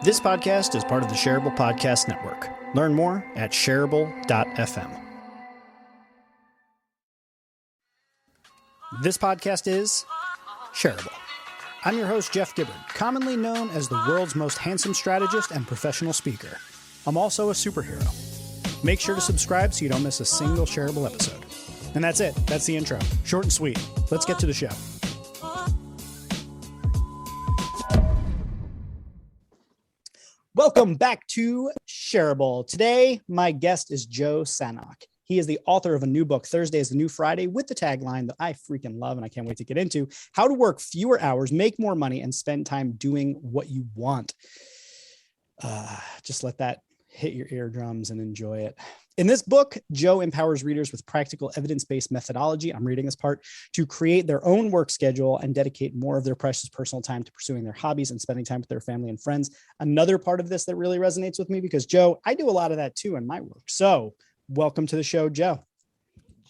This podcast is part of the Shareable Podcast Network. Learn more at shareable.fm. This podcast is Shareable. I'm your host, Jeff Gibbard, commonly known as the world's most handsome strategist and professional speaker. I'm also a superhero. Make sure to subscribe so you don't miss a single Shareable episode. And that's it. That's the intro. Short and sweet. Let's get to the show. Welcome back to Shareable. Today, my guest is Joe Sanok. He is the author of a new book, Thursday is the New Friday, with the tagline that I freaking love and I can't wait to get into: how to work fewer hours, make more money, and spend time doing what you want. Just let that hit your eardrums and enjoy it. In this book, Joe empowers readers with practical evidence-based methodology, I'm reading this part, to create their own work schedule and dedicate more of their precious personal time to pursuing their hobbies and spending time with their family and friends. Another part of this that really resonates with me, because Joe, I do a lot of that too in my work. So welcome to the show, Joe.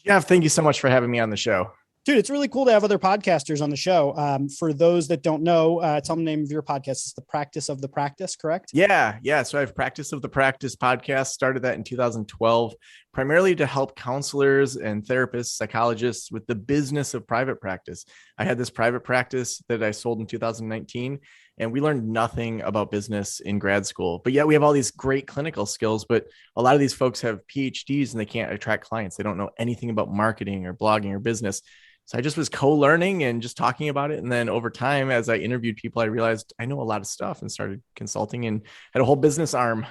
Jeff, thank you so much for having me on the show. Dude, it's really cool to have other podcasters on the show. For those that don't know, tell them the name of your podcast. It's The Practice of the Practice, correct? Yeah. So I have Practice of the Practice podcast. Started that in 2012, primarily to help counselors and therapists, psychologists with the business of private practice. I had this private practice that I sold in 2019, and we learned nothing about business in grad school. But yet we have all these great clinical skills, but a lot of these folks have PhDs and they can't attract clients. They don't know anything about marketing or blogging or business. So I just was co-learning and just talking about it. And then over time, as I interviewed people, I realized I know a lot of stuff and started consulting and had a whole business arm.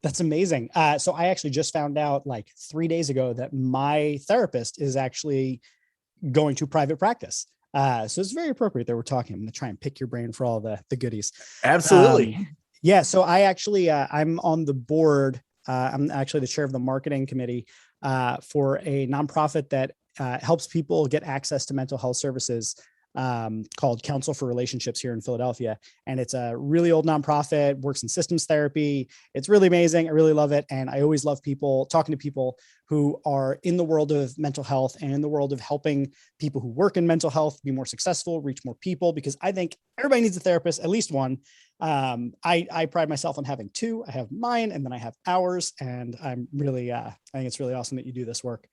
That's amazing. So I actually just found out like 3 days ago that my therapist is actually going to private practice. So it's very appropriate that we're talking. I'm going to try and pick your brain for all the goodies. Absolutely. Yeah. So I actually, I'm on the board. I'm actually the chair of the marketing committee for a nonprofit that helps people get access to mental health services called Council for Relationships here in Philadelphia. And it's a really old nonprofit, works in systems therapy. It's really amazing. I really love it. And I always love talking to people who are in the world of mental health and in the world of helping people who work in mental health be more successful, reach more people, because I think everybody needs a therapist, at least one. I pride myself on having two. I have mine and then I have ours. And I'm really, I think it's really awesome that you do this work.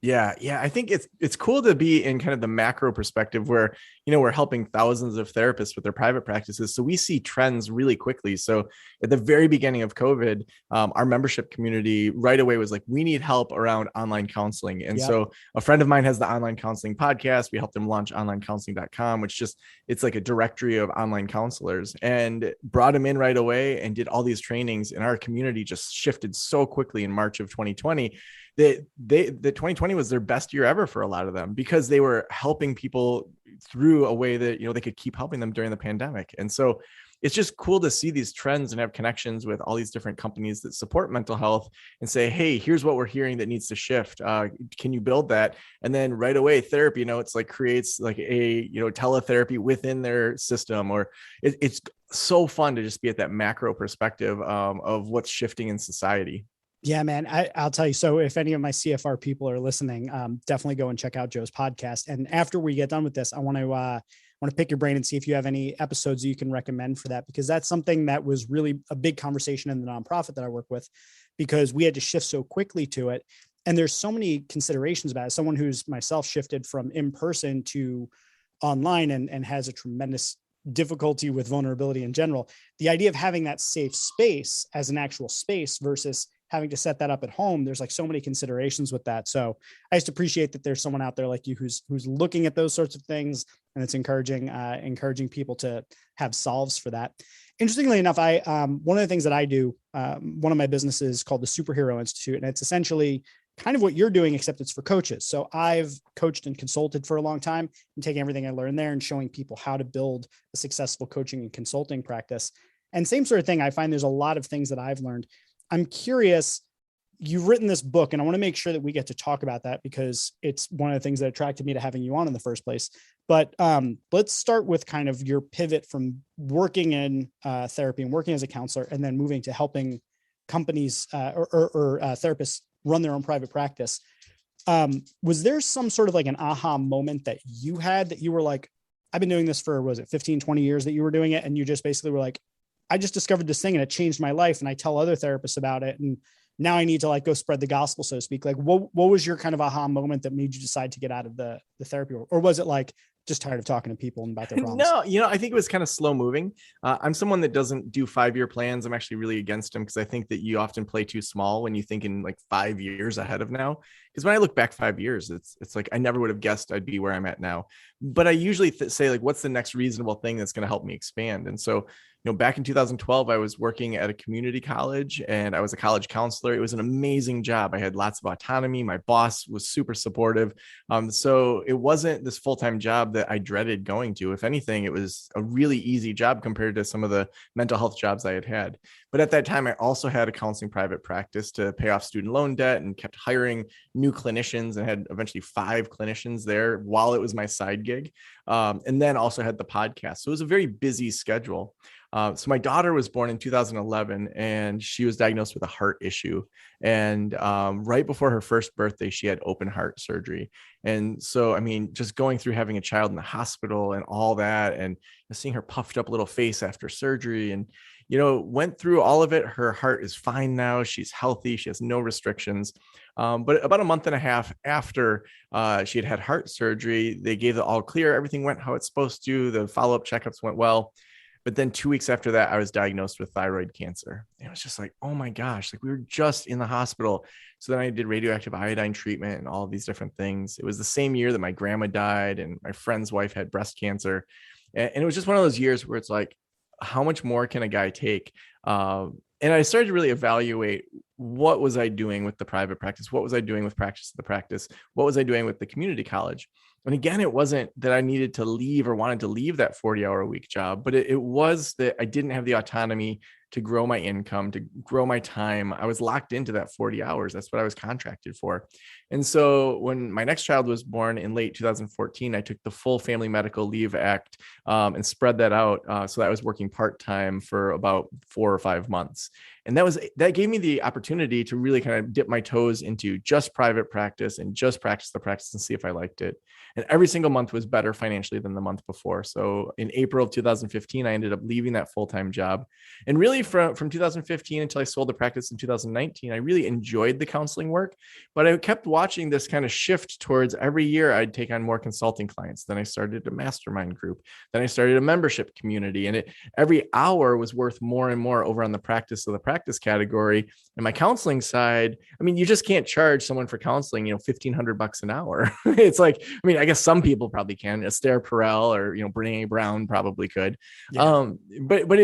Yeah. I think it's cool to be in kind of the macro perspective where, we're helping thousands of therapists with their private practices. So we see trends really quickly. So at the very beginning of COVID, our membership community right away was like, we need help around online counseling. And so a friend of mine has the online counseling podcast. We helped them launch onlinecounseling.com, which it's like a directory of online counselors, and brought him in right away and did all these trainings. And our community just shifted so quickly in March of 2020. The 2020 was their best year ever for a lot of them, because they were helping people through a way that, they could keep helping them during the pandemic. And so it's just cool to see these trends and have connections with all these different companies that support mental health and say, hey, here's what we're hearing that needs to shift. Can you build that? And then right away, therapy, it's like creates like a, teletherapy within their system, or it's so fun to just be at that macro perspective of what's shifting in society. Yeah, man, I'll tell you. So if any of my CFR people are listening, definitely go and check out Joe's podcast. And after we get done with this, I want to pick your brain and see if you have any episodes you can recommend for that, because that's something that was really a big conversation in the nonprofit that I work with, because we had to shift so quickly to it. And there's so many considerations about it. Someone who's myself shifted from in-person to online and has a tremendous difficulty with vulnerability in general. The idea of having that safe space as an actual space versus having to set that up at home, there's like so many considerations with that. So I just appreciate that there's someone out there like you who's looking at those sorts of things, and it's encouraging people to have solves for that. Interestingly enough, I one of the things that I do, one of my businesses called the Superhero Institute, and it's essentially kind of what you're doing, except it's for coaches. So I've coached and consulted for a long time and taking everything I learned there and showing people how to build a successful coaching and consulting practice. And same sort of thing, I find there's a lot of things that I've learned. I'm curious, you've written this book, and I want to make sure that we get to talk about that, because it's one of the things that attracted me to having you on in the first place. But let's start with kind of your pivot from working in therapy and working as a counselor, and then moving to helping companies or therapists run their own private practice. Was there some sort of like an aha moment that you had that you were like, I've been doing this for, was it 15, 20 years that you were doing it, and you just basically were like, I just discovered this thing and it changed my life. And I tell other therapists about it. And now I need to like go spread the gospel, so to speak. Like what was your kind of aha moment that made you decide to get out of the therapy world? Or was it like just tired of talking to people and about their problems? No, I think it was kind of slow moving. I'm someone that doesn't do 5-year plans. I'm actually really against them because I think that you often play too small when you think in like 5 years ahead of now. Because when I look back 5 years, it's like I never would have guessed I'd be where I'm at now. But I usually say like, what's the next reasonable thing that's going to help me expand? And so, back in 2012, I was working at a community college and I was a college counselor. It was an amazing job. I had lots of autonomy. My boss was super supportive. So it wasn't this full-time job that I dreaded going to. If anything, it was a really easy job compared to some of the mental health jobs I had had. But at that time, I also had a counseling private practice to pay off student loan debt and kept hiring new clinicians and had eventually 5 clinicians there while it was my side gig. And then also had the podcast. So it was a very busy schedule. So my daughter was born in 2011 and she was diagnosed with a heart issue. And right before her first birthday, she had open heart surgery. And so, I mean, just going through having a child in the hospital and all that, and seeing her puffed up little face after surgery and, went through all of it. Her heart is fine now. She's healthy. She has no restrictions. But about a month and a half after she had heart surgery, they gave the all clear. Everything went how it's supposed to. The follow-up checkups went well. But then 2 weeks after that, I was diagnosed with thyroid cancer. And it was just like, oh my gosh, like we were just in the hospital. So then I did radioactive iodine treatment and all of these different things. It was the same year that my grandma died and my friend's wife had breast cancer. And it was just one of those years where it's like, how much more can a guy take? And I started to really evaluate, what was I doing with the private practice? What was I doing with practice of the practice? What was I doing with the community college? And again, it wasn't that I needed to leave or wanted to leave that 40-hour-a-week job, but it was that I didn't have the autonomy to grow my income, to grow my time. I was locked into that 40 hours. That's what I was contracted for. And so when my next child was born in late 2014, I took the full Family Medical Leave Act and spread that out. So that I was working part-time for about 4 or 5 months. And that gave me the opportunity to really kind of dip my toes into just private practice and just practice the practice and see if I liked it. And every single month was better financially than the month before. So in April of 2015, I ended up leaving that full-time job. And really from 2015 until I sold the practice in 2019, I really enjoyed the counseling work, but I kept watching this kind of shift towards every year I'd take on more consulting clients. Then I started a mastermind group. Then I started a membership community, and every hour was worth more and more over on the practice of the practice category. And my counseling side, I mean, you just can't charge someone for counseling, $1,500 an hour. It's like, I mean, I guess some people probably can. Esther Perel or, Brene Brown probably could. Yeah. But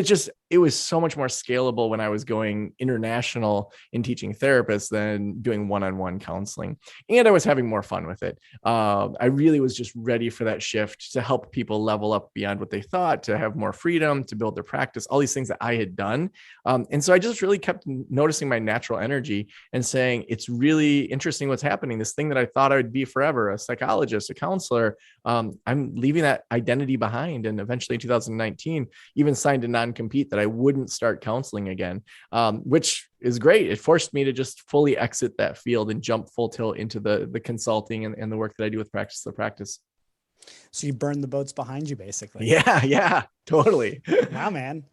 it was so much more scalable when I was going international in teaching therapists than doing one-on-one counseling. And I was having more fun with it. I really was just ready for that shift to help people level up beyond what they thought, to have more freedom, to build their practice, all these things that I had done. And so I just really kept noticing my natural energy and saying, it's really interesting what's happening. This thing that I thought I would be forever, a psychologist, a counselor, I'm leaving that identity behind. And eventually in 2019, even signed a non-compete that I wouldn't start counseling again, which is great. It forced me to just fully exit that field and jump full tilt into the consulting and the work that I do with practice the practice. So you burned the boats behind you, basically. Yeah, totally. Wow, man.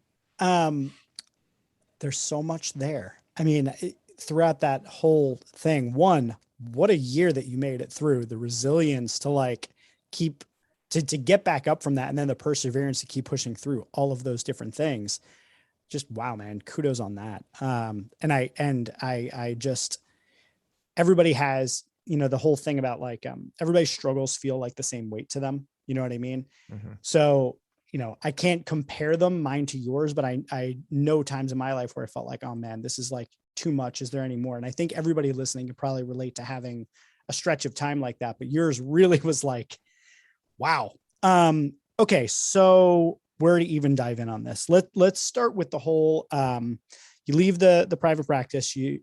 There's so much there. I mean, throughout that whole thing, what a year that you made it through, the resilience to like keep to get back up from that. And then the perseverance to keep pushing through all of those different things. Just, wow, man, kudos on that. And I just, everybody has, the whole thing about like, everybody's struggles feel like the same weight to them. You know what I mean? Mm-hmm. So, I can't compare mine to yours, but I know times in my life where I felt like, oh man, this is like too much. Is there any more? And I think everybody listening could probably relate to having a stretch of time like that, but yours really was like, wow. Okay. So where to even dive in on this? Let's start with the whole, you leave the private practice, you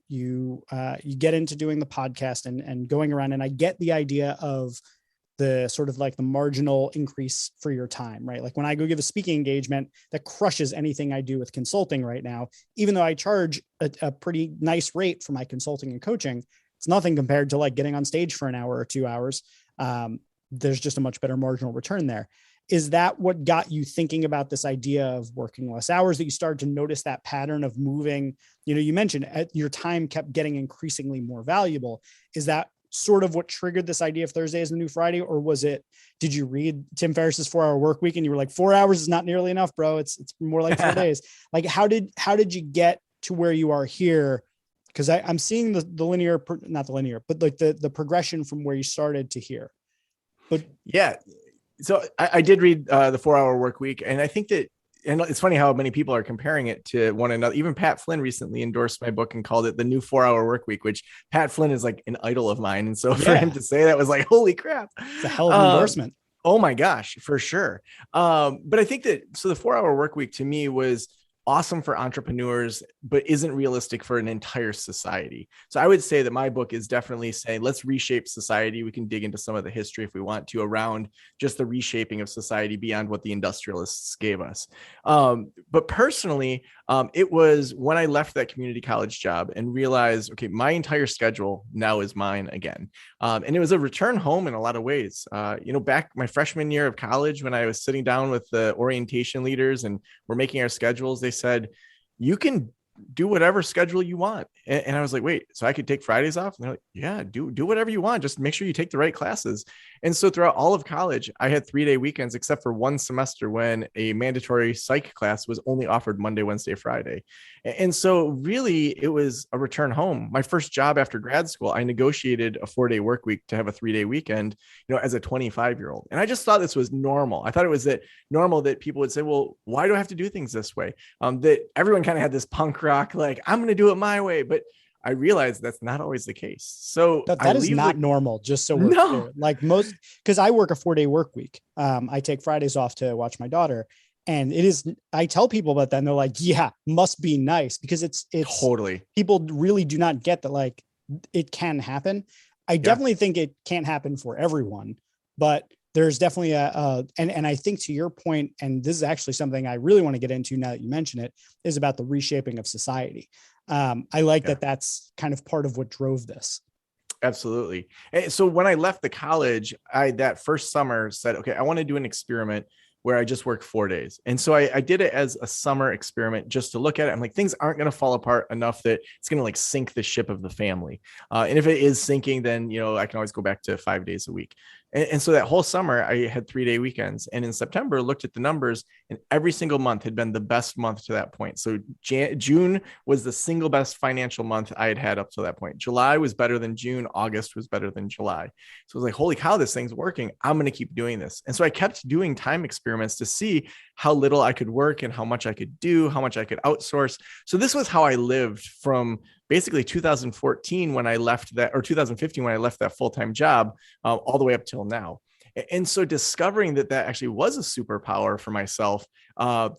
get into doing the podcast and going around. And I get the idea of the sort of like the marginal increase for your time, right? Like when I go give a speaking engagement, that crushes anything I do with consulting right now, even though I charge a pretty nice rate for my consulting and coaching, it's nothing compared to like getting on stage for an hour or 2 hours. There's just a much better marginal return there. Is that what got you thinking about this idea of working less hours, that you started to notice that pattern of moving? You mentioned your time kept getting increasingly more valuable. Is that sort of what triggered this idea of Thursday as the new Friday? Or did you read Tim Ferriss's 4-Hour Workweek and you were like, 4 hours is not nearly enough, bro. It's more like 4 days. Like, how did you get to where you are here? Cause I'm seeing the linear, not the linear, but like the progression from where you started to here. But yeah. So I did read the 4-Hour Workweek, and I think that, and it's funny how many people are comparing it to one another. Even Pat Flynn recently endorsed my book and called it the new 4-Hour Workweek, which Pat Flynn is like an idol of mine. And so for him to say that was like, holy crap. It's a hell of an endorsement. Oh my gosh, for sure. But I think that, so the 4-Hour Workweek to me was awesome for entrepreneurs, but isn't realistic for an entire society. So I would say that my book is definitely saying, let's reshape society. We can dig into some of the history if we want to around just the reshaping of society beyond what the industrialists gave us. But personally, it was when I left that community college job and realized, okay, my entire schedule now is mine again. And it was a return home in a lot of ways. Back my freshman year of college, when I was sitting down with the orientation leaders and we're making our schedules, they said, you can do whatever schedule you want. And I was like, wait, so I could take Fridays off? And they're like, yeah, do whatever you want. Just make sure you take the right classes. And so throughout all of college, I had 3-day weekends, except for one semester when a mandatory psych class was only offered Monday, Wednesday, Friday. And so really it was a return home. My first job after grad school, I negotiated a 4-day work week to have a 3-day weekend, as a 25-year-old. And I just thought this was normal. I thought it was normal that people would say, well, why do I have to do things this way? That everyone kind of had this punk rock, like, I'm going to do it my way. But I realized that's not always the case. So that is not normal, just so we're clear. Like because I work a 4-day work week. I take Fridays off to watch my daughter. And I tell people about that and they're like, yeah, must be nice, because it's totally, people really do not get that. Like, it can happen. I definitely think it can't happen for everyone, but there's definitely and I think to your point, and this is actually something I really want to get into now that you mention it, is about the reshaping of society. I like that that's kind of part of what drove this. Absolutely. And so when I left the college, I that first summer said, okay, I want to do an experiment where I just work 4 days. And so I did it as a summer experiment just to look at it. I'm like, things aren't going to fall apart enough that it's going to like sink the ship of the family. And if it is sinking, then, I can always go back to 5 days a week. And so that whole summer I had 3-day weekends, and in September looked at the numbers, and every single month had been the best month to that point. So June was the single best financial month I had had up to that point. July was better than June. August was better than July. So I was like, holy cow, this thing's working. I'm going to keep doing this. And so I kept doing time experiments to see how little I could work and how much I could do, how much I could outsource. So this was how I lived from basically 2014 when I left that, or 2015 when I left that full-time job, all the way up till now. And so discovering that actually was a superpower for myself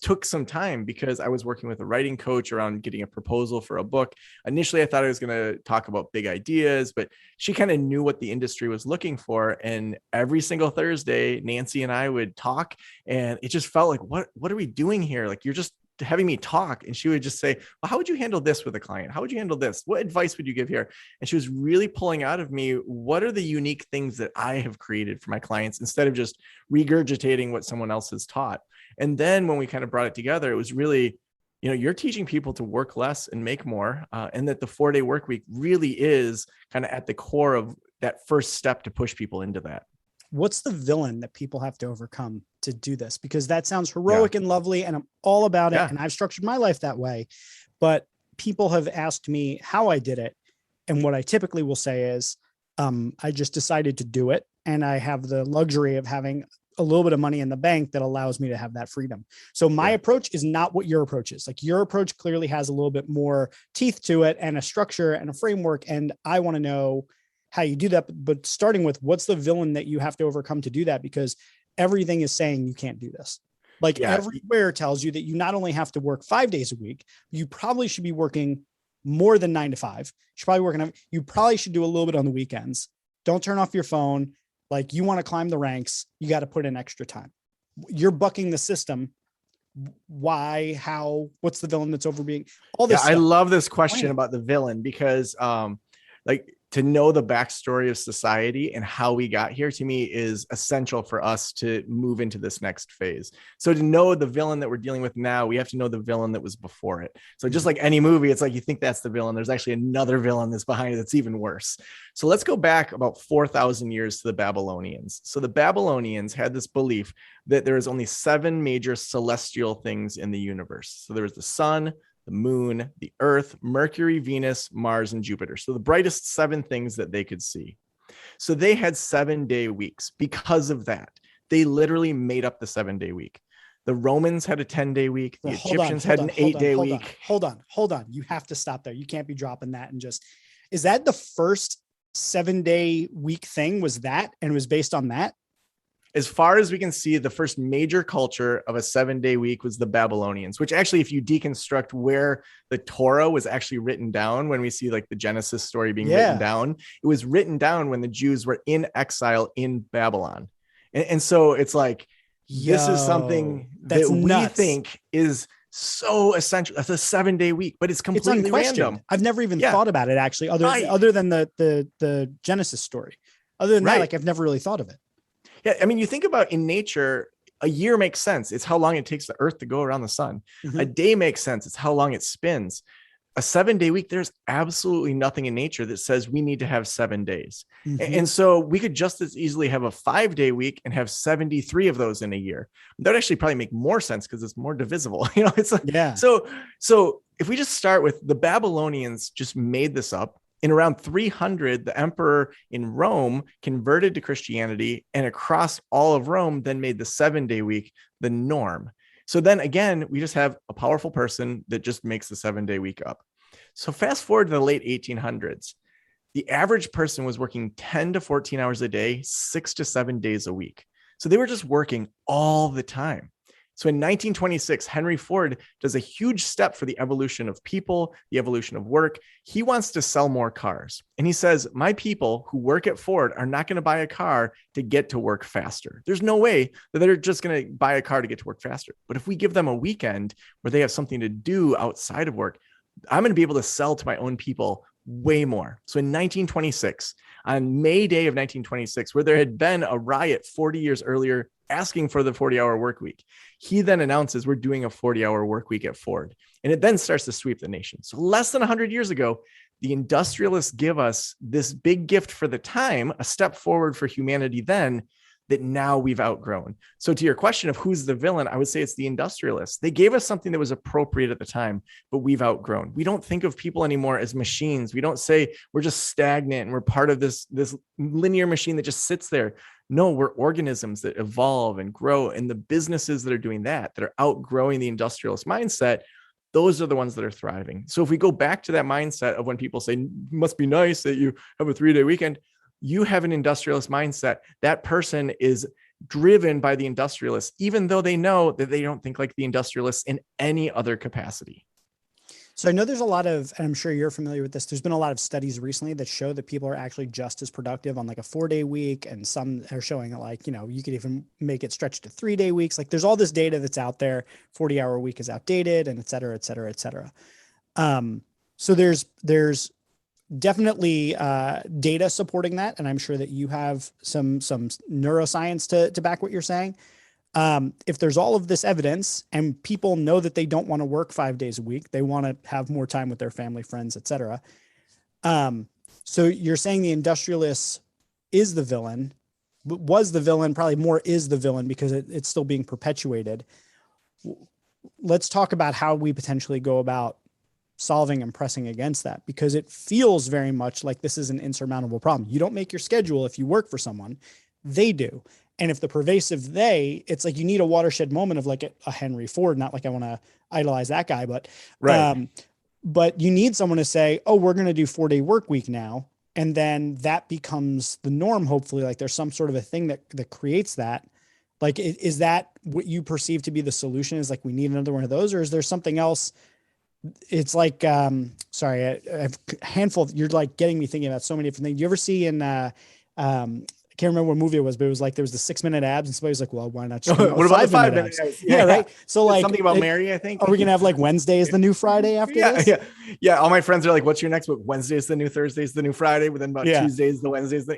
took some time, because I was working with a writing coach around getting a proposal for a book. Initially, I thought I was going to talk about big ideas, but she kind of knew what the industry was looking for. And every single Thursday, Nancy and I would talk, and it just felt like, what are we doing here? Like, you're just having me talk. And she would just say, well, how would you handle this with a client? How would you handle this? What advice would you give here? And she was really pulling out of me, what are the unique things that I have created for my clients, instead of just regurgitating what someone else has taught. And then when we kind of brought it together, it was really, you're teaching people to work less and make more. And that the 4-day work week really is kind of at the core of that first step to push people into that. What's the villain that people have to overcome to do this? Because that sounds heroic and lovely, and I'm all about it. And I've structured my life that way, but people have asked me how I did it. And what I typically will say is, I just decided to do it. And I have the luxury of having a little bit of money in the bank that allows me to have that freedom. So my approach is not what your approach is. Like, your approach clearly has a little bit more teeth to it and a structure and a framework. And I want to know how you do that, but starting with, what's the villain that you have to overcome to do that? Because everything is saying you can't do this. Like, everywhere tells you that you not only have to work 5 days a week, you probably should be working more than 9 to 5. You probably should do a little bit on the weekends. Don't turn off your phone. Like, you want to climb the ranks, you got to put in extra time. You're bucking the system. Why? How? What's the villain that's over being all this? I love this question about the villain, because like, to know the backstory of society and how we got here, to me, is essential for us to move into this next phase. So to know the villain that we're dealing with now, we have to know the villain that was before it. So just like any movie, it's like you think that's the villain. There's actually another villain that's behind it that's even worse. So let's go back about 4,000 years to the Babylonians. So the Babylonians had this belief that there is only 7 major celestial things in the universe. So there was the sun, the moon, the earth, Mercury, Venus, Mars, and Jupiter. So the brightest 7 things that they could see. So they had 7-day weeks because of that. They literally made up the 7-day week. The Romans had a 10-day week. The Egyptians had an 8-day week. Hold on. You have to stop there. You can't be dropping that and just, is that the first 7-day week thing? Was that, and it was based on that? As far as we can see, the first major culture of a 7-day week was the Babylonians, which actually, if you deconstruct where the Torah was actually written down, when we see like the Genesis story being written down, it was written down when the Jews were in exile in Babylon. And so it's like, this is something that we think is so essential. That's a 7-day week, but it's completely random. I've never even thought about it actually, other than the Genesis story. Other than that, like I've never really thought of it. Yeah, I mean, you think about in nature, a year makes sense. It's how long it takes the earth to go around the sun. Mm-hmm. A day makes sense. It's how long it spins. A 7-day week, there's absolutely nothing in nature that says we need to have 7 days. Mm-hmm. And so we could just as easily have a 5-day week and have 73 of those in a year. That would actually probably make more sense because it's more divisible. You know, it's like, so if we just start with the Babylonians just made this up. In around 300, the emperor in Rome converted to Christianity, and across all of Rome then made the 7-day week the norm. So then again, we just have a powerful person that just makes the 7-day week up. So fast forward to the late 1800s, the average person was working 10 to 14 hours a day, 6 to 7 days a week. So they were just working all the time. So in 1926, Henry Ford does a huge step for the evolution of people, the evolution of work. He wants to sell more cars. And he says, my people who work at Ford are not going to buy a car to get to work faster. There's no way that they're just going to buy a car to get to work faster. But if we give them a weekend where they have something to do outside of work, I'm going to be able to sell to my own people way more. So in 1926, on May Day of 1926, where there had been a riot 40 years earlier asking for the 40-hour work week, he then announces we're doing a 40-hour work week at Ford. And it then starts to sweep the nation. So less than 100 years ago, the industrialists give us this big gift for the time, a step forward for humanity then, that now we've outgrown. So to your question of who's the villain, I would say it's the industrialists. They gave us something that was appropriate at the time, but we've outgrown. We don't think of people anymore as machines. We don't say we're just stagnant and we're part of this linear machine that just sits there. No, we're organisms that evolve and grow. And the businesses that are doing that are outgrowing the industrialist mindset, those are the ones that are thriving. So if we go back to that mindset of when people say, must be nice that you have a 3-day weekend, you have an industrialist mindset. That person is driven by the industrialists, even though they know that they don't think like the industrialists in any other capacity. So I know there's a lot of, and I'm sure you're familiar with this, there's been a lot of studies recently that show that people are actually just as productive on like a 4-day week. And some are showing that like, you know, you could even make it stretch to 3-day weeks. Like there's all this data that's out there, 40-hour week is outdated and et cetera, et cetera, et cetera. So there's definitely data supporting that. And I'm sure that you have some neuroscience to back what you're saying. If there's all of this evidence and people know that they don't want to work 5 days a week, they want to have more time with their family, friends, et cetera. So you're saying the industrialist is the villain, was the villain, probably more is the villain because it's still being perpetuated. Let's talk about how we potentially go about solving and pressing against that, because it feels very much like this is an insurmountable problem. You don't make your schedule if you work for someone, they do. And if the pervasive it's like you need a watershed moment of like a Henry Ford, not like I want to idolize that guy, but right. But you need someone to say, oh, we're going to do 4-day work week now. And then that becomes the norm. Hopefully, like there's some sort of a thing that creates that. Like, is that what you perceive to be the solution, is like, we need another one of those, or is there something else? It's like, sorry, I have a handful you're like getting me thinking about so many different things. You ever see in, can't remember what movie it was, but it was like, there was the 6-minute abs and somebody was like, well, why not just What about the 5-minute abs? abs? Yeah. Right. So like something about Mary, I think. Are we going to have like Wednesday is the new Friday after this? Yeah. All my friends are like, what's your next book? Wednesday is the new Thursday is the new Friday. But then about Tuesdays, the Wednesdays.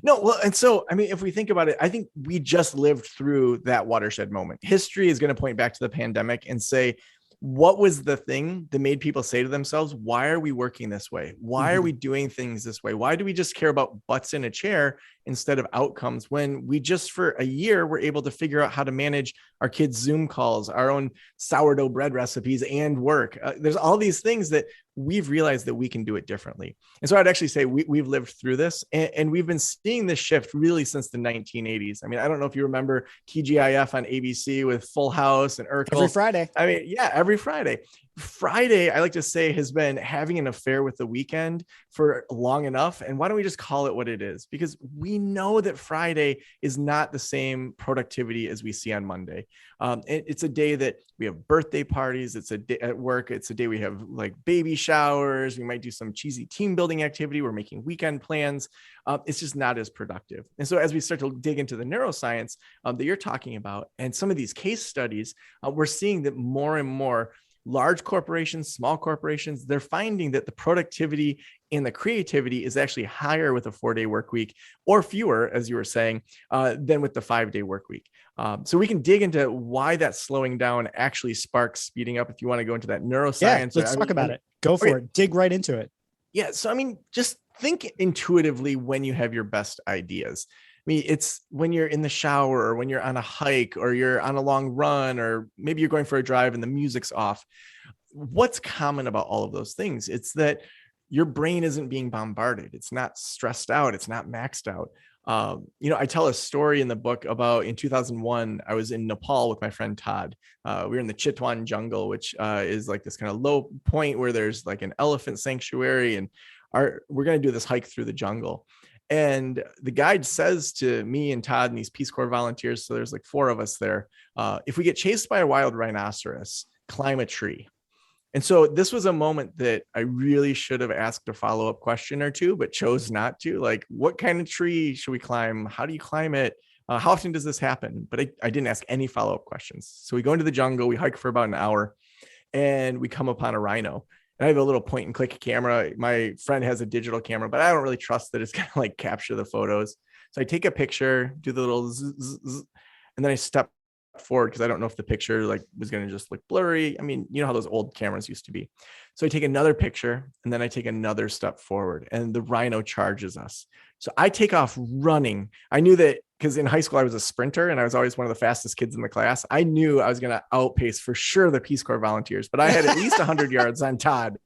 No. Well, and so, I mean, if we think about it, I think we just lived through that watershed moment. History is going to point back to the pandemic and say, what was the thing that made people say to themselves, why are we working this way? Why are we doing things this way? Why do we just care about butts in a chair instead of outcomes, when we just for a year were able to figure out how to manage our kids' Zoom calls, our own sourdough bread recipes, and work? There's all these things that we've realized that we can do it differently. And so I'd actually say we've lived through this, and we've been seeing this shift really since the 1980s. I mean, I don't know if you remember TGIF on ABC with Full House and Urkel. Every Friday. I mean, yeah, every Friday. Friday, I like to say, has been having an affair with the weekend for long enough. And why don't we just call it what it is? Because we know that Friday is not the same productivity as we see on Monday. It's a day that we have birthday parties. It's a day at work. It's a day we have like baby showers. We might do some cheesy team building activity. We're making weekend plans. It's just not as productive. And so as we start to dig into the neuroscience that you're talking about, and some of these case studies, we're seeing that more and more large corporations, small corporations, they're finding that the productivity and the creativity is actually higher with a 4-day work week, or fewer, as you were saying, than with the 5-day work week. So we can dig into why that slowing down actually sparks speeding up. If you want to go into that neuroscience, yeah, let's talk about it. Go for it. Dig right into it. Yeah. So, I mean, just think intuitively when you have your best ideas. I mean, it's when you're in the shower, or when you're on a hike, or you're on a long run, or maybe you're going for a drive and the music's off. What's common about all of those things? It's that your brain isn't being bombarded. It's not stressed out. It's not maxed out. I tell a story in the book about in 2001, I was in Nepal with my friend Todd. We were in the Chitwan jungle, which is like this kind of low point where there's like an elephant sanctuary, and we're going to do this hike through the jungle. And the guide says to me and Todd and these Peace Corps volunteers, so there's like 4 of us there, if we get chased by a wild rhinoceros, climb a tree. And so this was a moment that I really should have asked a follow-up question or two, but chose not to. Like, what kind of tree should we climb? How do you climb it? How often does this happen? But I didn't ask any follow-up questions. So we go into the jungle, we hike for about an hour, and we come upon a rhino. And I have a little point and click camera. My friend has a digital camera, but I don't really trust that it's going to like capture the photos. So I take a picture, do the little zzz, zzz, and then I step forward because I don't know if the picture like was going to just look blurry. I mean, you know how those old cameras used to be. So I take another picture, and then I take another step forward, and the rhino charges us. So I take off running. I knew that because in high school I was a sprinter and I was always one of the fastest kids in the class. I knew I was going to outpace for sure the Peace Corps volunteers, but I had at least 100 yards on Todd.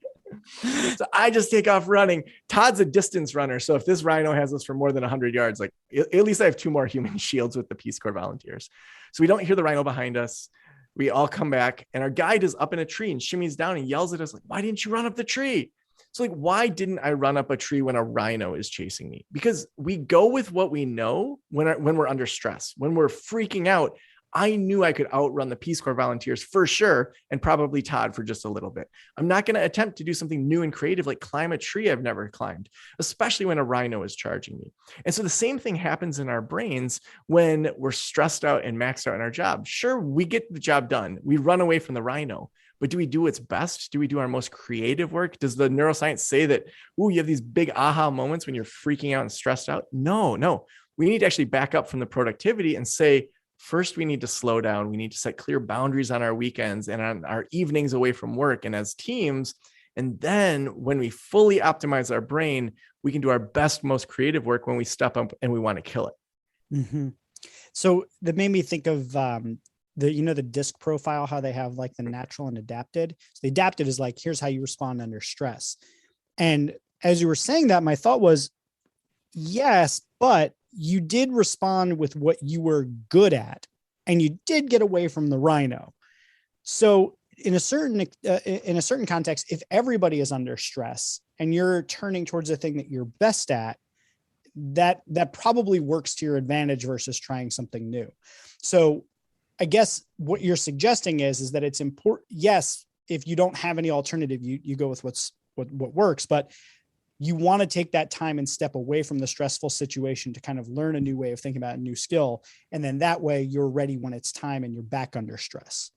So I just take off running. Todd's a distance runner. So if this rhino has us for more than 100 yards, like at least I have 2 more human shields with the Peace Corps volunteers. So we don't hear the rhino behind us. We all come back, and our guide is up in a tree and shimmies down and yells at us like, why didn't you run up the tree? So like, why didn't I run up a tree when a rhino is chasing me? Because we go with what we know when we're under stress, when we're freaking out. I knew I could outrun the Peace Corps volunteers for sure, and probably Todd for just a little bit. I'm not going to attempt to do something new and creative like climb a tree I've never climbed, especially when a rhino is charging me. And so the same thing happens in our brains when we're stressed out and maxed out in our job. Sure, we get the job done. We run away from the rhino. But do we do what's best? Do we do our most creative work? Does the neuroscience say that, you have these big aha moments when you're freaking out and stressed out? No. We need to actually back up from the productivity and say, first, we need to slow down. We need to set clear boundaries on our weekends and on our evenings away from work and as teams. And then when we fully optimize our brain, we can do our best, most creative work when we step up and we want to kill it. Mm-hmm. So that made me think of the disc profile, how they have like the natural and adapted. So the adapted is like, here's how you respond under stress. And as you were saying that, my thought was, yes, but you did respond with what you were good at, and you did get away from the rhino. So in a certain context, if everybody is under stress and you're turning towards the thing that you're best at, that probably works to your advantage versus trying something new. So I guess what you're suggesting is that it's important. Yes, if you don't have any alternative, you go with what works, but you want to take that time and step away from the stressful situation to kind of learn a new way of thinking about a new skill. And then that way you're ready when it's time and you're back under stress.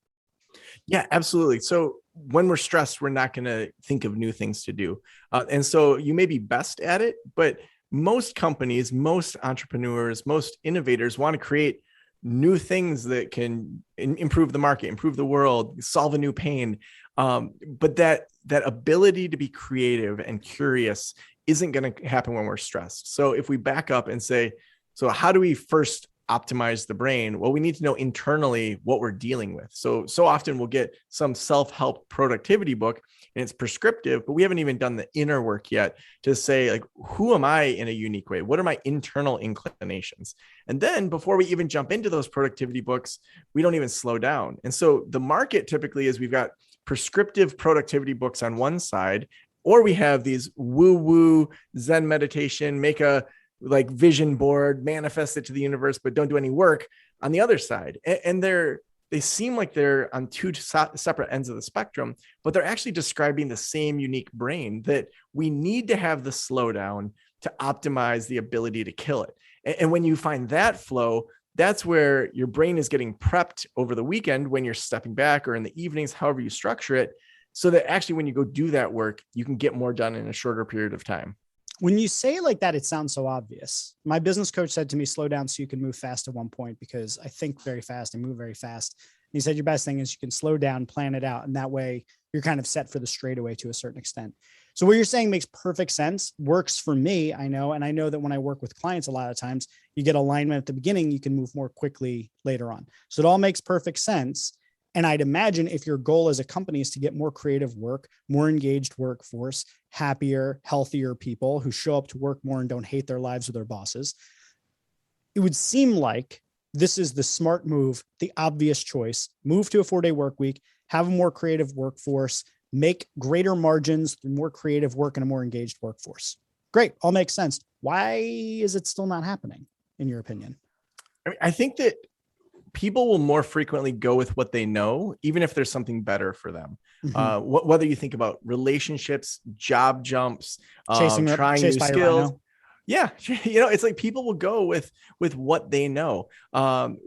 Yeah, absolutely. So when we're stressed, we're not going to think of new things to do. And so you may be best at it, but most companies, most entrepreneurs, most innovators want to create new things that can improve the market, improve the world, solve a new pain. But that ability to be creative and curious isn't going to happen when we're stressed. So if we back up and say, so how do we first optimize the brain? Well, we need to know internally what we're dealing with. So often we'll get some self-help productivity book and it's prescriptive, but we haven't even done the inner work yet to say, like, who am I in a unique way? What are my internal inclinations? And then before we even jump into those productivity books, we don't even slow down. And so the market typically is we've got prescriptive productivity books on one side, or we have these woo-woo Zen meditation, make a like vision board, manifest it to the universe, but don't do any work on the other side. And they seem like they're on two separate ends of the spectrum, but they're actually describing the same unique brain that we need to have the slowdown to optimize the ability to kill it. And when you find that flow, that's where your brain is getting prepped over the weekend when you're stepping back or in the evenings, however you structure it, so that actually when you go do that work, you can get more done in a shorter period of time. When you say it like that, it sounds so obvious. My business coach said to me, slow down so you can move fast at one point, because I think very fast and move very fast. And he said, your best thing is you can slow down, plan it out. And that way you're kind of set for the straightaway to a certain extent. So what you're saying makes perfect sense, works for me. I know. And I know that when I work with clients, a lot of times you get alignment at the beginning, you can move more quickly later on. So it all makes perfect sense. And I'd imagine if your goal as a company is to get more creative work, more engaged workforce, happier, healthier people who show up to work more and don't hate their lives or their bosses, it would seem like this is the smart move, the obvious choice. Move to a 4-day work week, have a more creative workforce, make greater margins through more creative work and a more engaged workforce. Great. All makes sense. Why is it still not happening, in your opinion? I think that people will more frequently go with what they know, even if there's something better for them. Mm-hmm. Whether you think about relationships, job jumps, trying new skills. Yeah. It's like people will go with what they know.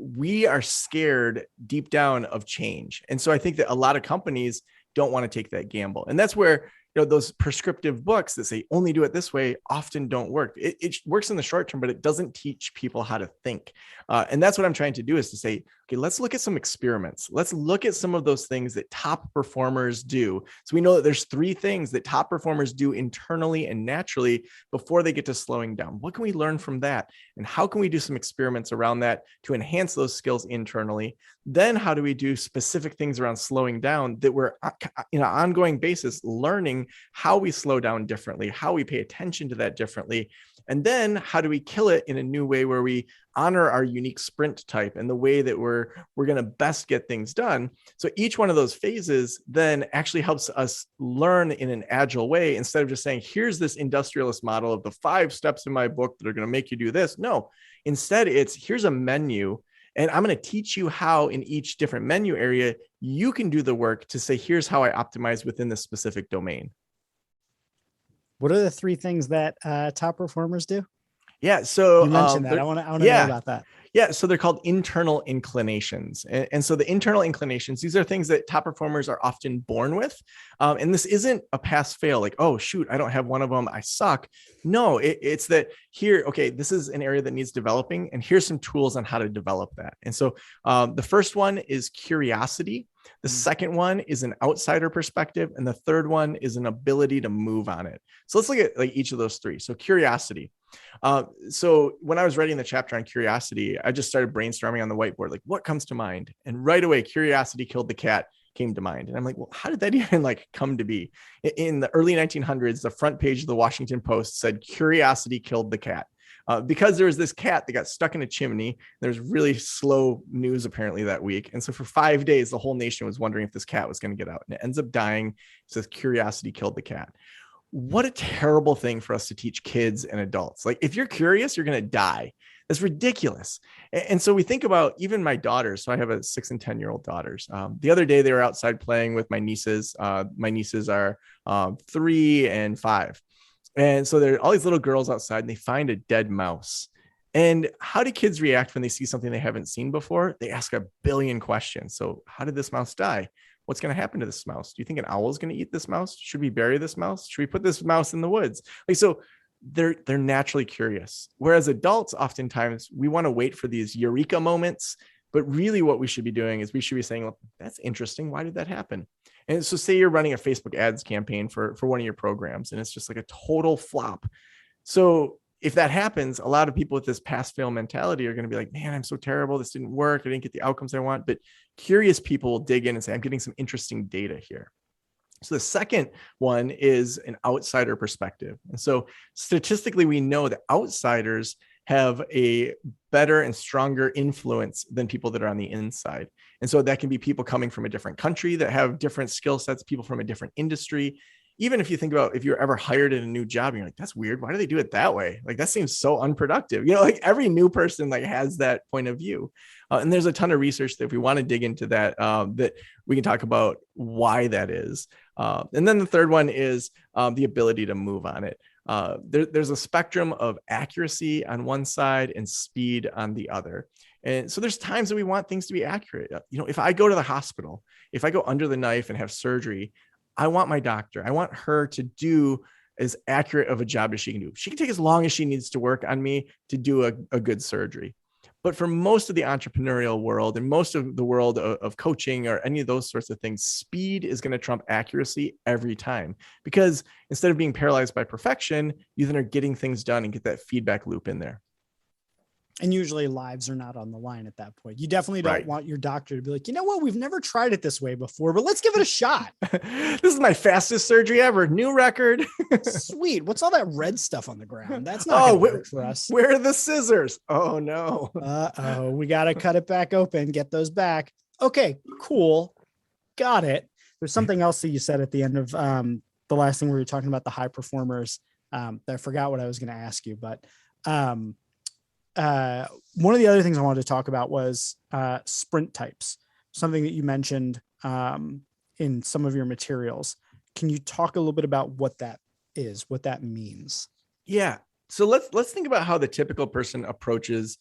We are scared deep down of change. And so I think that a lot of companies don't want to take that gamble. And that's where, those prescriptive books that say only do it this way often don't work. It works in the short term, but it doesn't teach people how to think. And that's what I'm trying to do, is to say, okay, let's look at some experiments. Let's look at some of those things that top performers do. So we know that there's 3 things that top performers do internally and naturally before they get to slowing down. What can we learn from that? And how can we do some experiments around that to enhance those skills internally? Then how do we do specific things around slowing down that we're on an ongoing basis learning how we slow down differently, how we pay attention to that differently. And then how do we kill it in a new way where we honor our unique sprint type and the way that we're going to best get things done. So each one of those phases then actually helps us learn in an agile way, instead of just saying, here's this industrialist model of the 5 steps in my book that are going to make you do this. No, instead it's, here's a menu, and I'm going to teach you how in each different menu area, you can do the work to say, here's how I optimize within this specific domain. What are the 3 things that top performers do? Yeah. So you mentioned that. I want to know about that. Yeah. So they're called internal inclinations. And so the internal inclinations, these are things that top performers are often born with. And this isn't a pass fail, like, oh, shoot, I don't have one of them, I suck. No, it's that here, okay, this is an area that needs developing, and here's some tools on how to develop that. And so the first one is curiosity. The second one is an outsider perspective. And the third one is an ability to move on it. So let's look at like each of those 3. So curiosity. So when I was writing the chapter on curiosity, I just started brainstorming on the whiteboard, like what comes to mind? And right away, curiosity killed the cat came to mind. And I'm like, well, how did that even like come to be? In the early 1900s, the front page of the Washington Post said curiosity killed the cat. Because there was this cat that got stuck in a chimney. There's really slow news apparently that week. And so for 5 days, the whole nation was wondering if this cat was going to get out, and it ends up dying. It says curiosity killed the cat. What a terrible thing for us to teach kids and adults. Like, if you're curious, you're going to die. That's ridiculous. And so we think about even my daughters. So I have a 6 and 10-year-old daughters. The other day they were outside playing with my nieces. My nieces are 3 and 5. And so there are all these little girls outside and they find a dead mouse. And how do kids react when they see something they haven't seen before? They ask a billion questions. So how did this mouse die? What's going to happen to this mouse? Do you think an owl is going to eat this mouse? Should we bury this mouse? Should we put this mouse in the woods? Like, so they're naturally curious. Whereas adults, oftentimes we want to wait for these eureka moments, but really what we should be doing is we should be saying, well, that's interesting. Why did that happen? And so say you're running a Facebook ads campaign for one of your programs and it's just like a total flop. So if that happens, a lot of people with this pass fail mentality are going to be like, man, I'm so terrible. This didn't work. I didn't get the outcomes I want. But curious people will dig in and say, I'm getting some interesting data here. So the second one is an outsider perspective. And so statistically, we know that outsiders have a better and stronger influence than people that are on the inside. And so that can be people coming from a different country that have different skill sets, people from a different industry. Even if you think about if you're ever hired in a new job, you're like, that's weird. Why do they do it that way? Like, that seems so unproductive. You know, like every new person like has that point of view. And there's a ton of research that if we want to dig into that, that we can talk about why that is. And then the third one is the ability to move on it. There's a spectrum of accuracy on one side and speed on the other. And so there's times that we want things to be accurate. You know, if I go to the hospital, if I go under the knife and have surgery, I want my doctor, I want her to do as accurate of a job as she can do. She can take as long as she needs to work on me to do a good surgery. But for most of the entrepreneurial world and most of the world of coaching or any of those sorts of things, speed is going to trump accuracy every time, because instead of being paralyzed by perfection, you then are getting things done and get that feedback loop in there. And usually lives are not on the line at that point. You definitely don't want your doctor to be like, you know what, we've never tried it this way before, but let's give it a shot. This is my fastest surgery ever. New record. Sweet. What's all that red stuff on the ground? That's not going to work for us. Where are the scissors? Oh no. Uh-oh, we got to cut it back open, get those back. Okay, cool. Got it. There's something else that you said at the end of the last thing we were talking about, the high performers. I forgot what I was going to ask you, but one of the other things I wanted to talk about was sprint types, something that you mentioned in some of your materials. Can you talk a little bit about what that is, what that means? Yeah. So let's think about how the typical person approaches,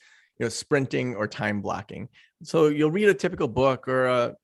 sprinting or time blocking. So you'll read a typical book or a,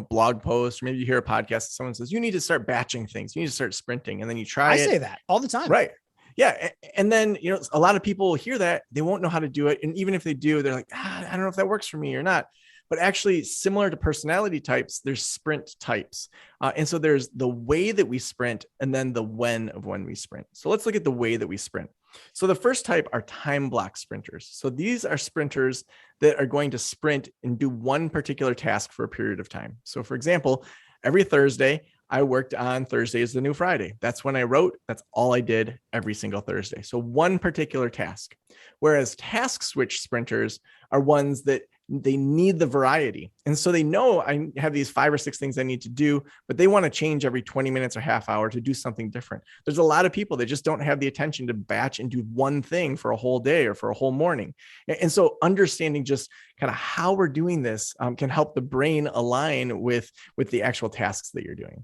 blog post, or maybe you hear a podcast. Someone says, you need to start batching things. You need to start sprinting. And then you try it. I say that all the time. Right. Yeah. And then, a lot of people hear that, they won't know how to do it. And even if they do, they're like, I don't know if that works for me or not. But actually, similar to personality types, there's sprint types. And so there's the way that we sprint and then the when of when we sprint. So let's look at the way that we sprint. So the first type are time block sprinters. So these are sprinters that are going to sprint and do one particular task for a period of time. So for example, every Thursday, I worked on Thursday is the new Friday. That's when I wrote. That's all I did every single Thursday. So one particular task. Whereas task switch sprinters are ones that they need the variety. And so they know I have these 5 or 6 things I need to do, but they want to change every 20 minutes or half hour to do something different. There's a lot of people that just don't have the attention to batch and do one thing for a whole day or for a whole morning. And so understanding just kind of how we're doing this can help the brain align with the actual tasks that you're doing.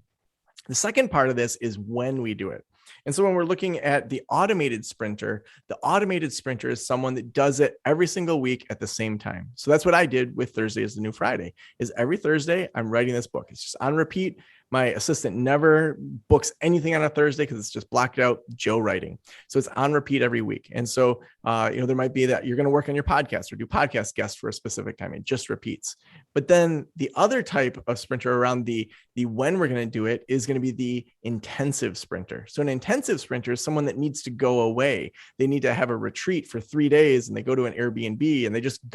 The second part of this is when we do it. And so when we're looking at the automated sprinter is someone that does it every single week at the same time. So that's what I did with Thursday is the new Friday, is every Thursday I'm writing this book. It's just on repeat. My assistant never books anything on a Thursday because it's just blocked out, Joe writing. So it's on repeat every week. And so, there might be that you're going to work on your podcast or do podcast guests for a specific time. It just repeats. But then the other type of sprinter around the when we're going to do it is going to be the intensive sprinter. So an intensive sprinter is someone that needs to go away. They need to have a retreat for 3 days and they go to an Airbnb and they just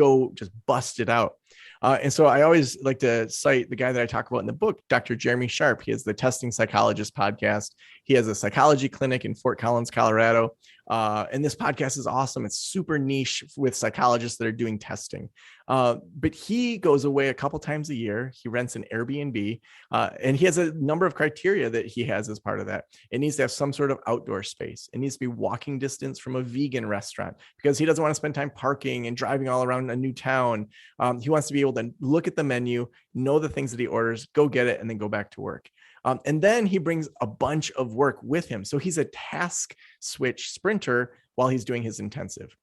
bust it out. And so I always like to cite the guy that I talk about in the book, Dr. Jeremy Sharp. He has the Testing Psychologist podcast. He has a psychology clinic in Fort Collins, Colorado. And this podcast is awesome. It's super niche with psychologists that are doing testing. But he goes away a couple times a year. He rents an Airbnb, and he has a number of criteria that he has as part of that. It needs to have some sort of outdoor space. It needs to be walking distance from a vegan restaurant because he doesn't want to spend time parking and driving all around a new town. He wants to be able to look at the menu, know the things that he orders, go get it, and then go back to work. And then he brings a bunch of work with him. So he's a task switch sprinter while he's doing his intensive.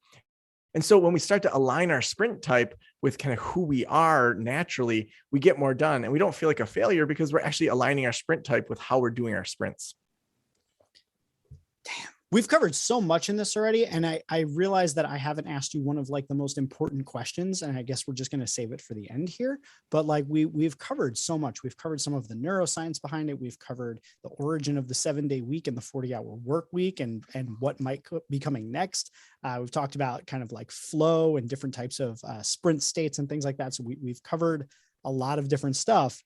And so when we start to align our sprint type with kind of who we are naturally, we get more done and we don't feel like a failure because we're actually aligning our sprint type with how we're doing our sprints. Damn. We've covered so much in this already. And I realized that I haven't asked you one of like the most important questions. And I guess we're just going to save it for the end here. But like we've covered so much. We've covered some of the neuroscience behind it. We've covered the origin of the 7-day week and the 40-hour work week and what might be coming next. We've talked about kind of like flow and different types of sprint states and things like that. So we've covered a lot of different stuff,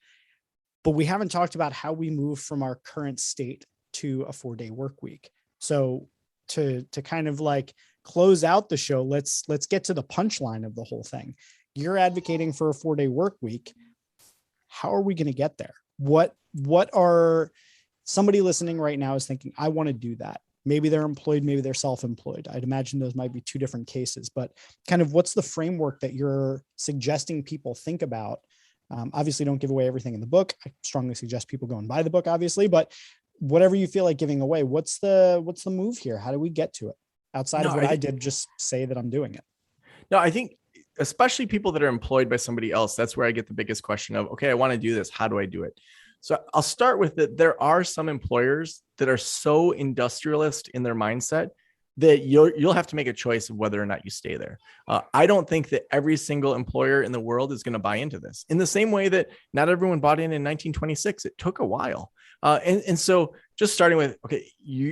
but we haven't talked about how we move from our current state to a 4-day work week. So to kind of like close out the show, let's get to the punchline of the whole thing. You're advocating for a 4-day work week. How are we going to get there? What are somebody listening right now is thinking, I want to do that. Maybe they're employed, maybe they're self-employed. I'd imagine those might be two different cases, but kind of what's the framework that you're suggesting people think about? Obviously don't give away everything in the book. I strongly suggest people go and buy the book, obviously, but whatever you feel like giving away, what's the move here? How do we get to it outside of what I did? Just say that I'm doing it. No, I think especially people that are employed by somebody else, that's where I get the biggest question of, okay, I want to do this. How do I do it? So I'll start with that. There are some employers that are so industrialist in their mindset that you'll have to make a choice of whether or not you stay there. I don't think that every single employer in the world is going to buy into this in the same way that not everyone bought in 1926. It took a while. And so just starting with, okay,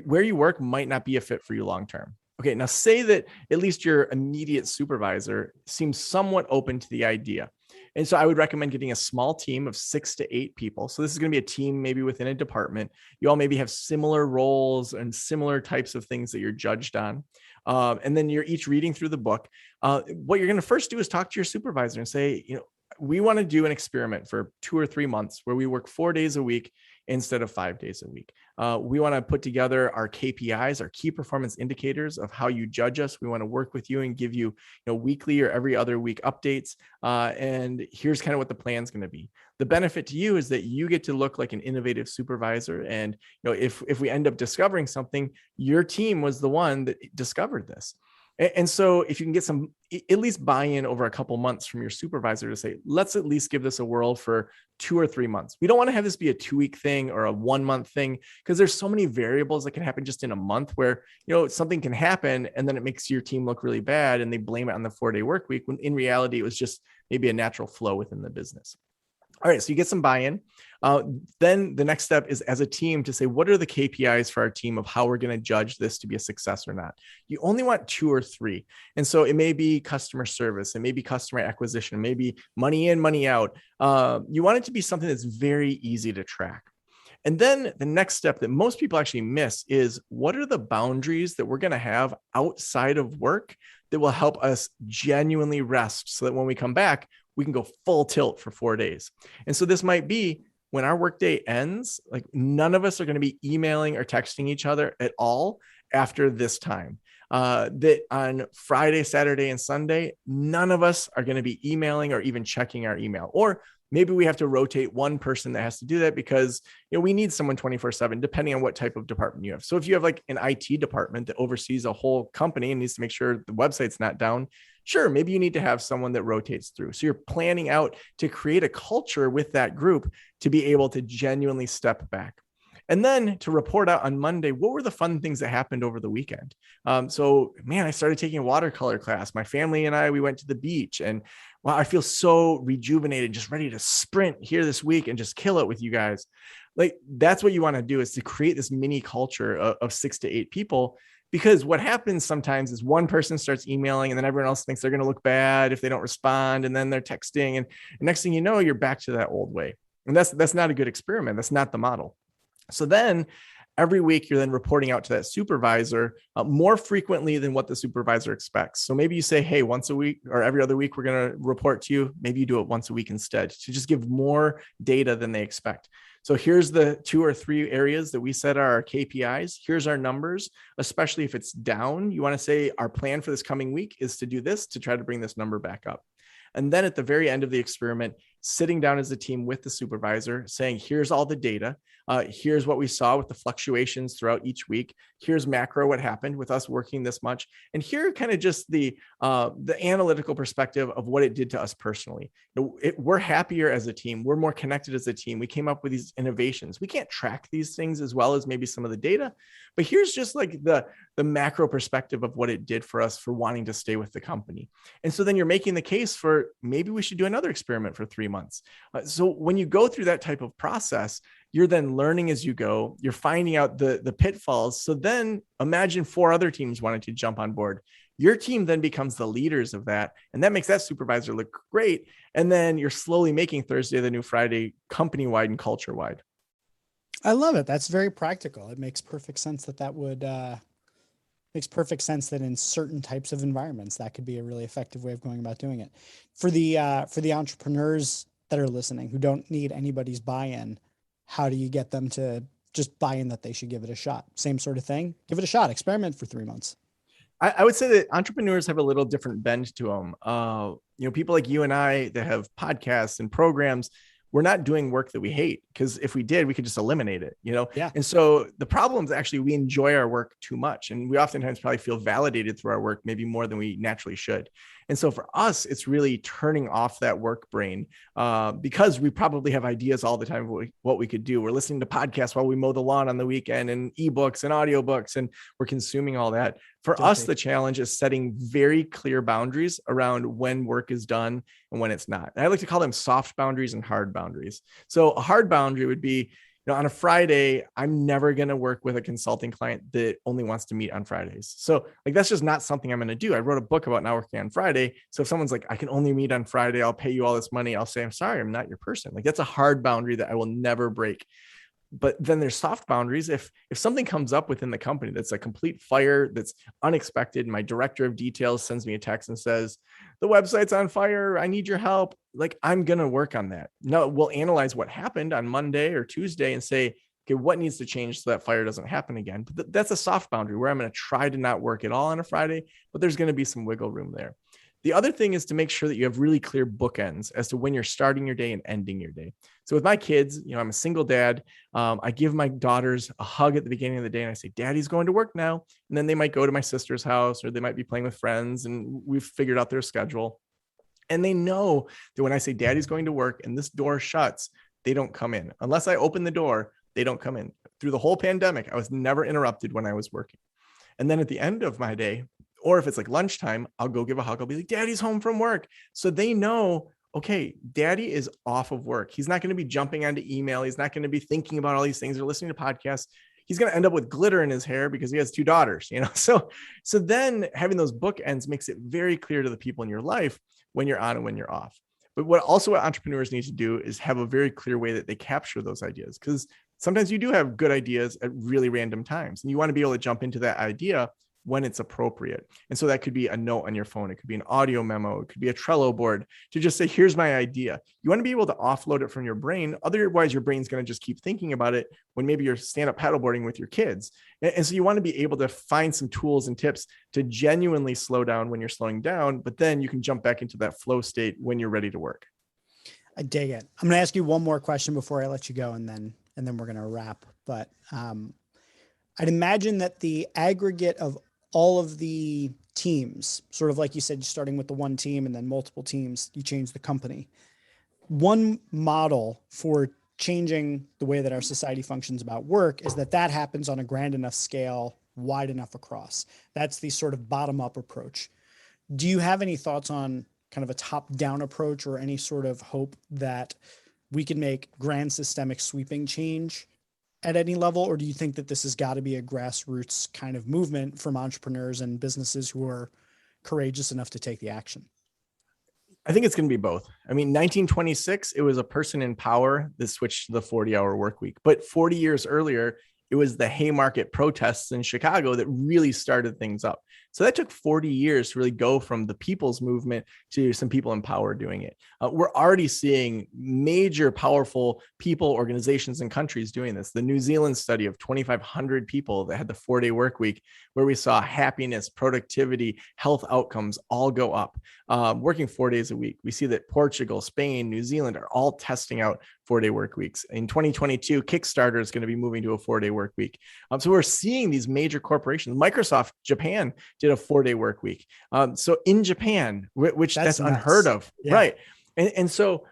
where you work might not be a fit for you long-term. Okay, now say that at least your immediate supervisor seems somewhat open to the idea. And so I would recommend getting a small team of 6 to 8 people. So this is going to be a team maybe within a department. You all maybe have similar roles and similar types of things that you're judged on. And then you're each reading through the book. What you're going to first do is talk to your supervisor and say, we want to do an experiment for 2 or 3 months where we work 4 days a week instead of 5 days a week. We want to put together our KPIs, our key performance indicators of how you judge us. We want to work with you and give you, weekly or every other week updates. And here's kind of what the plan is going to be. The benefit to you is that you get to look like an innovative supervisor. And if we end up discovering something, your team was the one that discovered this. And so if you can get some, at least buy-in over a couple months from your supervisor to say, let's at least give this a whirl for 2 or 3 months. We don't want to have this be a 2-week thing or a 1-month thing, because there's so many variables that can happen just in a month where, something can happen and then it makes your team look really bad and they blame it on the 4-day work week, when in reality, it was just maybe a natural flow within the business. All right, so you get some buy-in. Then the next step is as a team to say, what are the KPIs for our team of how we're going to judge this to be a success or not? You only want 2 or 3. And so it may be customer service, it may be customer acquisition, maybe money in, money out. You want it to be something that's very easy to track. And then the next step that most people actually miss is, what are the boundaries that we're going to have outside of work that will help us genuinely rest so that when we come back, we can go full tilt for 4 days. And so this might be when our workday ends, like none of us are going to be emailing or texting each other at all after this time. That on Friday, Saturday, and Sunday, none of us are going to be emailing or even checking our email. Or maybe we have to rotate one person that has to do that because we need someone 24/7, depending on what type of department you have. So if you have like an IT department that oversees a whole company and needs to make sure the website's not down, sure, maybe you need to have someone that rotates through. So you're planning out to create a culture with that group to be able to genuinely step back. And then to report out on Monday, what were the fun things that happened over the weekend? I started taking a watercolor class. My family and we went to the beach, and wow, I feel so rejuvenated, just ready to sprint here this week and just kill it with you guys. Like, that's what you want to do, is to create this mini culture of 6 to 8 people. Because what happens sometimes is one person starts emailing and then everyone else thinks they're going to look bad if they don't respond. And then they're texting. And next thing you know, you're back to that old way. And that's not a good experiment. That's not the model. So then every week you're then reporting out to that supervisor more frequently than what the supervisor expects. So maybe you say, hey, once a week or every other week, we're going to report to you. Maybe you do it once a week instead, to just give more data than they expect. So here's the 2 or 3 areas that we set are our KPIs. Here's our numbers, especially if it's down. You want to say our plan for this coming week is to do this to try to bring this number back up. And then at the very end of the experiment, sitting down as a team with the supervisor saying, here's all the data. Here's what we saw with the fluctuations throughout each week. Here's macro what happened with us working this much. And here kind of just the analytical perspective of what it did to us personally. We're happier as a team. We're more connected as a team. We came up with these innovations. We can't track these things as well as maybe some of the data, but here's just like the macro perspective of what it did for us for wanting to stay with the company. And so then you're making the case for maybe we should do another experiment for 3 months. So when you go through that type of process, you're then learning as you go, you're finding out the pitfalls. So then imagine 4 other teams wanted to jump on board. Your team then becomes the leaders of that. And that makes that supervisor look great. And then you're slowly making Thursday the new Friday company-wide and culture-wide. I love it. That's very practical. It makes perfect sense that would makes perfect sense that in certain types of environments, that could be a really effective way of going about doing it. For the entrepreneurs that are listening who don't need anybody's buy-in, how do you get them to just buy in that they should give it a shot? Same sort of thing. Give it a shot. Experiment for 3 months. I would say that entrepreneurs have a little different bend to them. People like you and I that have podcasts and programs, we're not doing work that we hate, because if we did, we could just eliminate it, Yeah. And so the problem is actually we enjoy our work too much, and we oftentimes probably feel validated through our work, maybe more than we naturally should. And so for us, it's really turning off that work brain, because we probably have ideas all the time of what we could do. We're listening to podcasts while we mow the lawn on the weekend, and ebooks and audiobooks, and we're consuming all that. For us, the challenge is setting very clear boundaries around when work is done and when it's not. And I like to call them soft boundaries and hard boundaries. So a hard boundary would be, on a Friday, I'm never going to work with a consulting client that only wants to meet on Fridays. So like, that's just not something I'm going to do. I wrote a book about not working on Friday. So if someone's like, I can only meet on Friday, I'll pay you all this money, I'll say, I'm sorry, I'm not your person. Like, that's a hard boundary that I will never break. But then there's soft boundaries. If something comes up within the company that's a complete fire, that's unexpected, my director of details sends me a text and says, the website's on fire, I need your help. Like, I'm going to work on that. No, we'll analyze what happened on Monday or Tuesday and say, okay, what needs to change so that fire doesn't happen again? But that's a soft boundary where I'm going to try to not work at all on a Friday, but there's going to be some wiggle room there. The other thing is to make sure that you have really clear bookends as to when you're starting your day and ending your day. So with my kids, I'm a single dad. I give my daughters a hug at the beginning of the day and I say, Daddy's going to work now. And then they might go to my sister's house, or they might be playing with friends, and we've figured out their schedule. And they know that when I say Daddy's going to work and this door shuts, they don't come in. Unless I open the door, they don't come in. Through the whole pandemic, I was never interrupted when I was working. And then at the end of my day, or if it's like lunchtime, I'll go give a hug. I'll be like, Daddy's home from work. So they know, okay, Daddy is off of work. He's not going to be jumping onto email. He's not going to be thinking about all these things or listening to podcasts. He's going to end up with glitter in his hair because he has 2 daughters, So then having those bookends makes it very clear to the people in your life when you're on and when you're off. But what entrepreneurs need to do is have a very clear way that they capture those ideas, because sometimes you do have good ideas at really random times, and you want to be able to jump into that idea when it's appropriate. And so that could be a note on your phone. It could be an audio memo. It could be a Trello board to just say, here's my idea. You want to be able to offload it from your brain. Otherwise, your brain's going to just keep thinking about it when maybe you're stand-up paddleboarding with your kids. And so you want to be able to find some tools and tips to genuinely slow down when you're slowing down, but then you can jump back into that flow state when you're ready to work. I dig it. I'm going to ask you one more question before I let you go, and then we're going to wrap. But I'd imagine that the aggregate of all of the teams, sort of like you said, starting with the one team and then multiple teams, you change the company. One model for changing the way that our society functions about work is that happens on a grand enough scale, wide enough across. That's the sort of bottom up approach. Do you have any thoughts on kind of a top down approach, or any sort of hope that we can make grand systemic sweeping change at any level? Or do you think that this has got to be a grassroots kind of movement from entrepreneurs and businesses who are courageous enough to take the action? I think it's going to be both. 1926, it was a person in power that switched to the 40-hour work week. But 40 years earlier, it was the Haymarket protests in Chicago that really started things up. So that took 40 years to really go from the people's movement to some people in power doing it. We're already seeing major, powerful people, organizations, and countries doing this. The New Zealand study of 2,500 people that had the 4-day work week, where we saw happiness, productivity, health outcomes all go up, working 4 days a week. We see that Portugal, Spain, New Zealand are all testing out 4-day work weeks. In 2022, Kickstarter is going to be moving to a 4-day work week. So we're seeing these major corporations. Microsoft Japan did a 4-day work week. So in Japan, which that's unheard of, yeah. Right? And so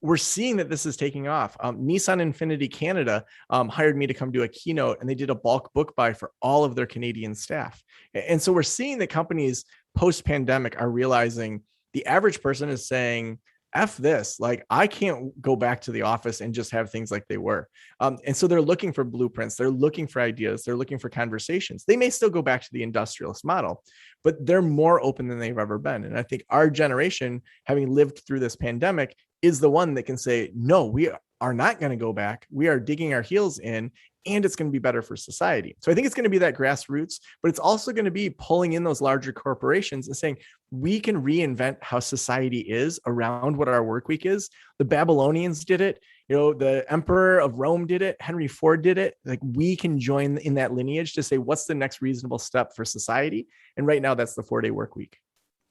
we're seeing that this is taking off. Nissan Infinity Canada hired me to come do a keynote, and they did a bulk book buy for all of their Canadian staff. And so we're seeing that companies post-pandemic are realizing the average person is saying, F this, like I can't go back to the office and just have things like they were. And so they're looking for blueprints. They're looking for ideas. They're looking for conversations. They may still go back to the industrialist model, but they're more open than they've ever been. And I think our generation, having lived through this pandemic, is the one that can say, no, we are not going to go back. We are digging our heels in, and it's going to be better for society. So I think it's going to be that grassroots, but it's also going to be pulling in those larger corporations and saying, we can reinvent how society is around what our work week is. The Babylonians did it. The Emperor of Rome did it. Henry Ford did it. Like, we can join in that lineage to say, what's the next reasonable step for society? And right now that's the 4-day work week.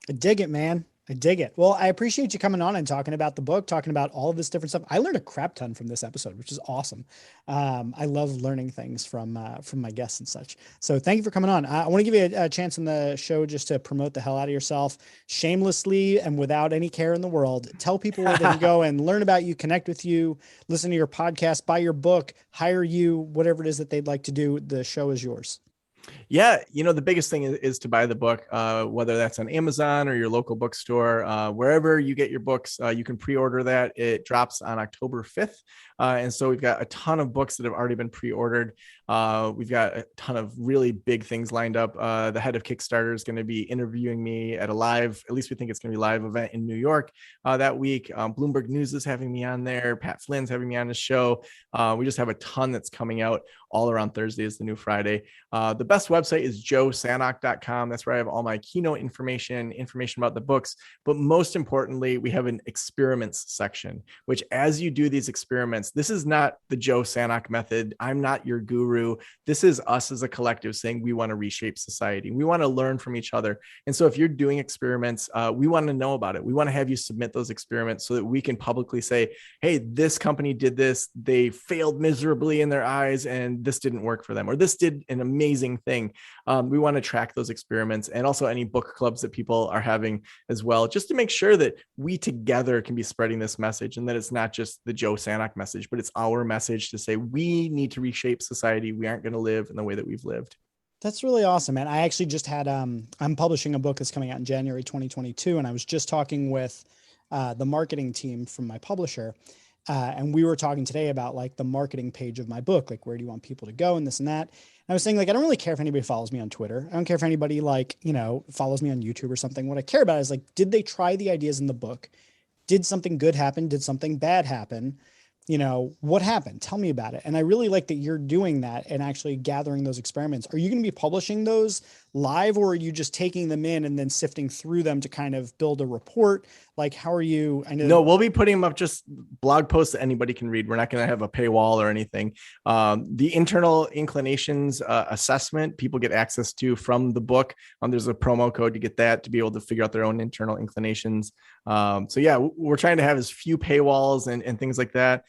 I dig it, man. I dig it. Well, I appreciate you coming on and talking about the book, talking about all of this different stuff. I learned a crap ton from this episode, which is awesome. I love learning things from my guests and such. So thank you for coming on. I want to give you a chance in the show just to promote the hell out of yourself shamelessly and without any care in the world. Tell people where they can go and learn about you, connect with you, listen to your podcast, buy your book, hire you, whatever it is that they'd like to do. The show is yours. Yeah. The biggest thing is to buy the book, whether that's on Amazon or your local bookstore, wherever you get your books, you can pre-order that. It drops on October 5th. And so we've got a ton of books that have already been pre-ordered. We've got a ton of really big things lined up. The head of Kickstarter is going to be interviewing me at at least we think it's going to be live event in New York that week. Bloomberg News is having me on there. Pat Flynn's having me on his show. We just have a ton that's coming out all around Thursday is the new Friday. The best website is joesanok.com. That's where I have all my keynote information about the books. But most importantly, we have an experiments section, which as you do these experiments, this is not the Joe Sanok method. I'm not your guru. This is us as a collective saying we want to reshape society. We want to learn from each other. And so if you're doing experiments, we want to know about it. We want to have you submit those experiments so that we can publicly say, hey, this company did this. They failed miserably in their eyes, and this didn't work for them, or this did an amazing thing. We want to track those experiments and also any book clubs that people are having as well, just to make sure that we together can be spreading this message and that it's not just the Joe Sanok message, but it's our message to say we need to reshape society. We aren't going to live in the way that we've lived. That's really awesome, man. I actually just had, I'm publishing a book that's coming out in January 2022. And I was just talking with the marketing team from my publisher. And we were talking today about like the marketing page of my book, like where do you want people to go and this and that. And I was saying, like, I don't really care if anybody follows me on Twitter. I don't care if anybody follows me on YouTube or something. What I care about is like, did they try the ideas in the book? Did something good happen? Did something bad happen? What happened? Tell me about it. And I really like that you're doing that and actually gathering those experiments. Are you going to be publishing those live, or are you just taking them in and then sifting through them to kind of build a report? Like, how are you? No, we'll be putting them up, just blog posts that anybody can read. We're not going to have a paywall or anything. The internal inclinations assessment people get access to from the book. There's a promo code to get that, to be able to figure out their own internal inclinations. So yeah, we're trying to have as few paywalls and things like that.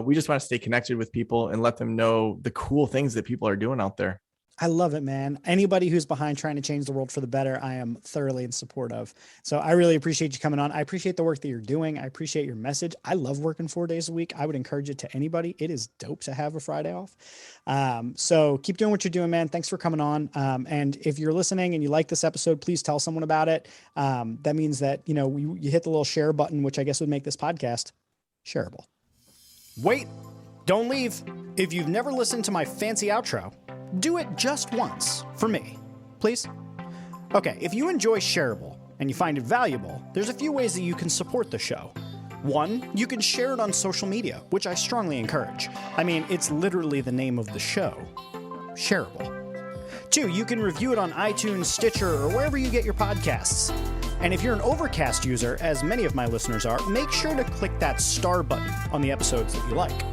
We just want to stay connected with people and let them know the cool things that people are doing out there. I love it, man. Anybody who's behind trying to change the world for the better, I am thoroughly in support of. So I really appreciate you coming on. I appreciate the work that you're doing. I appreciate your message. I love working 4 days a week. I would encourage it to anybody. It is dope to have a Friday off. So keep doing what you're doing, man. Thanks for coming on. And if you're listening and you like this episode, please tell someone about it. That means that, you hit the little share button, which I guess would make this podcast shareable. Wait, don't leave. If you've never listened to my fancy outro, do it just once for me, please. Okay, if you enjoy Shareable and you find it valuable, there's a few ways that you can support the show. 1, you can share it on social media, which I strongly encourage. I mean, it's literally the name of the show. Shareable. 2, you can review it on iTunes, Stitcher, or wherever you get your podcasts. And if you're an Overcast user, as many of my listeners are, make sure to click that star button on the episodes that you like.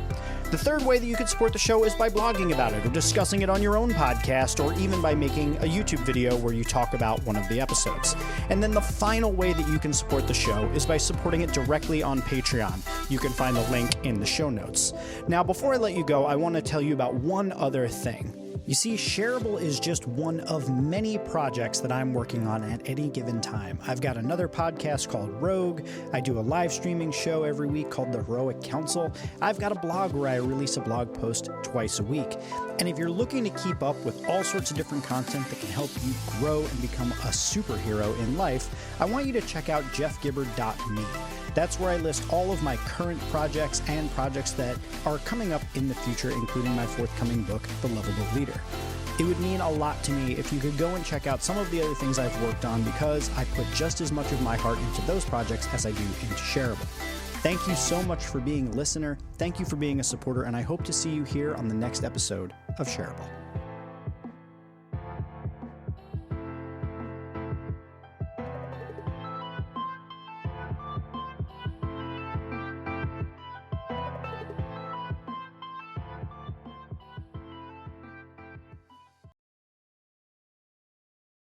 The third way that you could support the show is by blogging about it or discussing it on your own podcast, or even by making a YouTube video where you talk about one of the episodes. And then the final way that you can support the show is by supporting it directly on Patreon. You can find the link in the show notes. Now, before I let you go, I want to tell you about one other thing. You see, Shareable is just one of many projects that I'm working on at any given time. I've got another podcast called Rogue. I do a live streaming show every week called The Heroic Council. I've got a blog where I release a blog post twice a week. And if you're looking to keep up with all sorts of different content that can help you grow and become a superhero in life, I want you to check out jeffgibbard.me. That's where I list all of my current projects and projects that are coming up in the future, including my forthcoming book, The Lovable Leader. It would mean a lot to me if you could go and check out some of the other things I've worked on, because I put just as much of my heart into those projects as I do into Shareable. Thank you so much for being a listener. Thank you for being a supporter, and I hope to see you here on the next episode of Shareable.